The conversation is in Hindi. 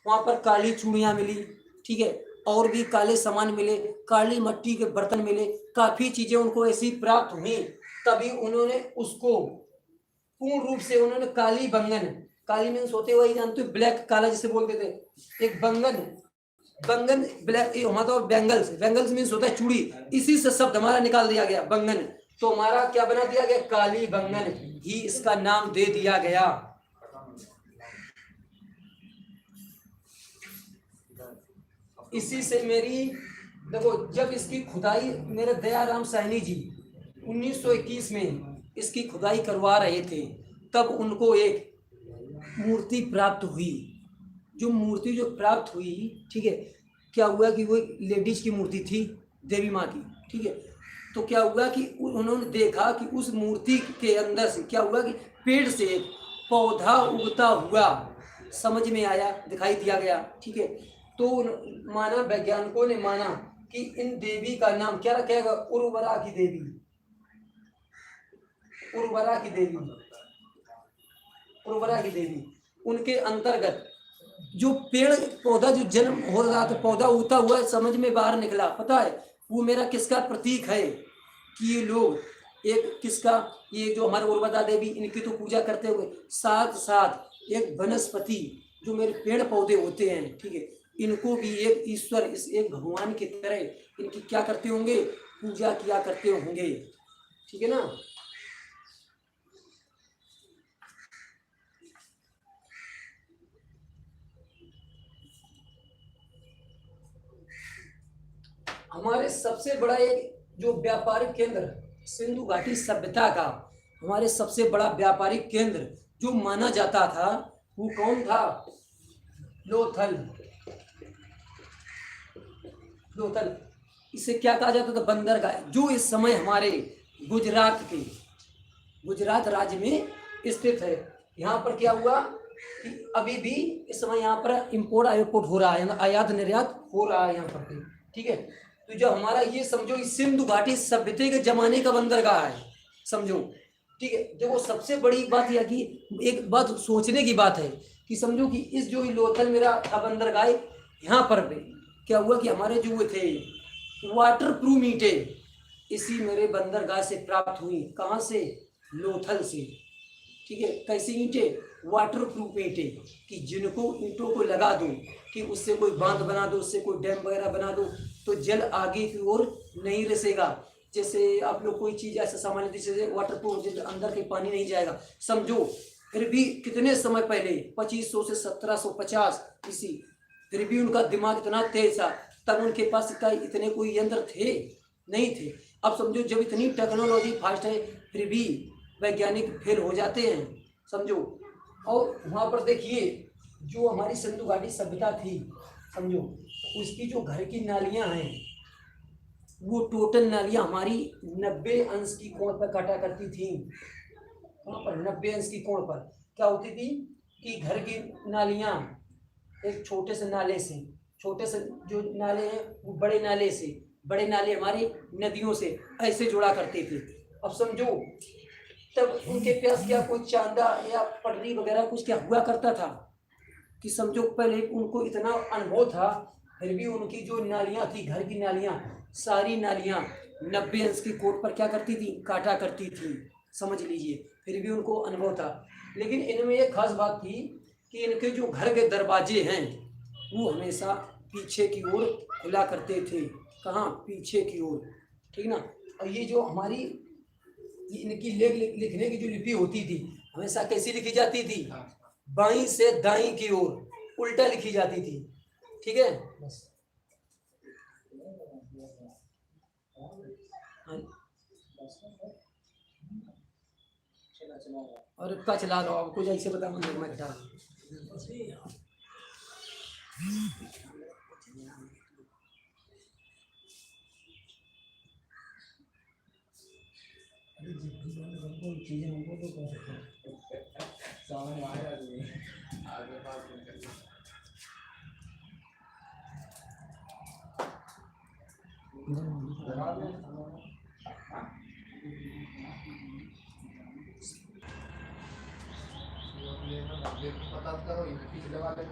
वहां पर काली चूड़ियां मिली, ठीक है, और भी काले सामान मिले, काली मिट्टी के बर्तन मिले, काफी चीजें उनको ऐसी प्राप्त हुई। तभी उन्होंने उसको पूर्ण रूप से उन्होंने काली बंगन, काली मीन्स होते हुए जानते हो ब्लैक, काला जिसे बोलते थे, एक बंगन, बंगन ब्लैक हमारा तो बेंगल्स, बेंगल्स मीन्स होता है चूड़ी, इसी से शब्द हमारा निकाल दिया गया बंगन, तो हमारा क्या बना दिया गया, काली बंगन ही इसका नाम दे दिया गया। इसी से मेरी देखो, जब इसकी खुदाई मेरे दयाराम साहनी जी 1921 में इसकी खुदाई करवा रहे थे, तब उनको एक मूर्ति प्राप्त हुई। जो मूर्ति जो प्राप्त हुई, ठीक है, क्या हुआ कि वो लेडीज की मूर्ति थी, देवी माँ की, ठीक है। तो क्या हुआ कि उन्होंने देखा कि उस मूर्ति के अंदर से क्या हुआ कि पेड़ से एक पौधा उगता हुआ समझ में आया, दिखाई दिया गया, ठीक है। तो माना, वैज्ञानिकों ने माना कि इन देवी का नाम क्या रखा गया, उर्वरा की देवी, उर्वरा की देवी, उर्वरा की देवी। उनके अंतर्गत जो पेड़ पौधा जो जन्म हो रहा था, पौधा उगता हुआ समझ में बाहर निकला, पता है वो मेरा किसका प्रतीक है, कि ये लोग एक किसका, ये जो हमारे उर्वरा देवी, इनकी तो पूजा करते हुए साथ साथ एक वनस्पति जो मेरे पेड़ पौधे होते हैं, ठीक है, इनको भी एक ईश्वर, इस एक भगवान की तरह इनकी क्या करते होंगे, पूजा किया करते होंगे, ठीक है ना। हमारे सबसे बड़ा एक जो व्यापारिक केंद्र सिंधु घाटी सभ्यता का, हमारे सबसे बड़ा व्यापारिक केंद्र जो माना जाता था, वो कौन था, लोथल, लोथल। इसे क्या कहा जाता था, बंदरगाह, जो इस समय हमारे गुजरात के, गुजरात राज्य में स्थित है। यहाँ पर क्या हुआ कि अभी भी इस समय यहाँ पर इंपोर्ट एक्सपोर्ट हो रहा है, आयात निर्यात हो रहा है यहाँ पर, ठीक है। तो जो हमारा ये समझो सिंधु घाटी सभ्यता के जमाने का बंदरगाह है, समझो, ठीक है। देखो सबसे बड़ी बात यह कि एक बात सोचने की बात है कि समझो कि इस जो लोथल मेरा बंदरगाह, यहाँ पर भी क्या हुआ कि हमारे जो थे वाटर प्रूफ ईंटें इसी मेरे बंदरगाह से प्राप्त हुई, कहाँ से, लोथल से, ठीक है। कैसी ईंटें, वाटर प्रूफ ईंटें, कि जिनको ईंटों को लगा दो कि उससे कोई बांध बना दो, उससे कोई डैम वगैरह बना दो, तो जल आगे की ओर नहीं रिसेगा। जैसे आप लोग कोई चीज़ ऐसा सामान्य जैसे वाटर प्रूफ, अंदर के पानी नहीं जाएगा, समझो। फिर भी कितने समय पहले 2500 से 1750 इसी, फिर भी उनका दिमाग इतना तेज था, तब उनके पास इतने कोई यंत्र थे नहीं थे। अब समझो जब इतनी टेक्नोलॉजी फास्ट है, फिर भी वैज्ञानिक फेल हो जाते हैं, समझो। और वहाँ पर देखिए जो हमारी सिंधु घाटी सभ्यता थी, समझो, उसकी जो घर की नालियाँ हैं, वो टोटल नालियाँ हमारी 90 अंश की कोण पर काटा करती थी। वहाँ पर 90 अंश की कोण पर क्या होती थी कि घर की नालियाँ एक छोटे से नाले से, छोटे से जो नाले हैं वो बड़े नाले से, बड़े नाले हमारी नदियों से ऐसे जोड़ा करते थे। अब समझो तब उनके पास क्या कोई चांदा या पटरी वगैरह कुछ क्या हुआ करता था, कि समझो पहले उनको इतना अनुभव था, फिर भी उनकी जो नालियाँ थी, घर की नालियाँ, सारी नालियाँ 90 अंश की कोण पर क्या करती थी, काटा करती थी, समझ लीजिए, फिर भी उनको अनुभव था। लेकिन इनमें एक खास बात थी कि इनके जो घर के दरवाजे हैं वो हमेशा पीछे की ओर खुला करते थे, कहाँ, पीछे की ओर, ठीक ना। और ये जो हमारी इनकी लिखने की जो लिपि होती थी, हमेशा कैसी लिखी जाती थी, बाईं से दाईं की ओर उल्टा लिखी जाती थी, ठीक है। और का चला रहा हूँ, कुछ ऐसे बता, मैं घटा चीजें हमको तो कर सकते हैं आगे बात पता करो पिछले वाले